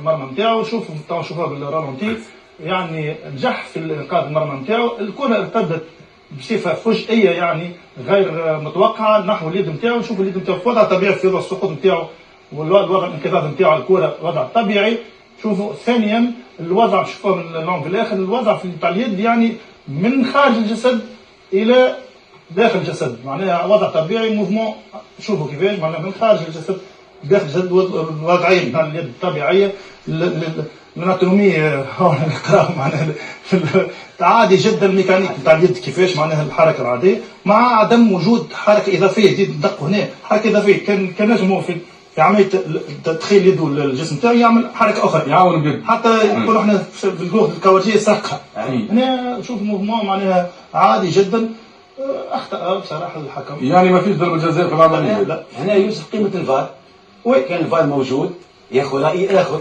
المرمى نتاعو. شوفوها بالرالونتي، يعني نجح في انقاذ المرمى نتاعو. الكره ارتدت بصفه فجائيه يعني غير متوقعه نحو اليد نتاعو. نشوف اليد نتاعو في وضع طبيعي، في وضع السقوط نتاعو والوضع الانقضاض نتاعو الكره وضع طبيعي. شوفوا ثانيا الوضع، شوفوه من اللون في الاخر، الوضع تاع اليد يعني من خارج الجسد الى داخل الجسد، معناها وضع طبيعي موفمون. شوفوا كيفاش معناها من خارج الجسد داخل الجسد، وضعيه نتاع اليد الطبيعيه. الاناتوميه نقراو معناها عادي جدا. الميكانيك نتاع اليد كيفاش معناها الحركه العاديه مع عدم وجود حركه اضافيه. دي ندقوا هنا حركه اضافيه. كان نجم هو في عمليه تدخيل يده للجسم تاعو يعمل حركه اخرى يعاون بيد حتى يقولوا احنا في الجهد الكوارجيه سرقها. هنا نشوف موفمون معناها عادي جدا. اخطا بصراحه الحكم، يعني ما فيش ضربه جزاء في العمليه. لا هنا يوسف قيمه الفار. كان الفار موجود ياخذ راي اخر.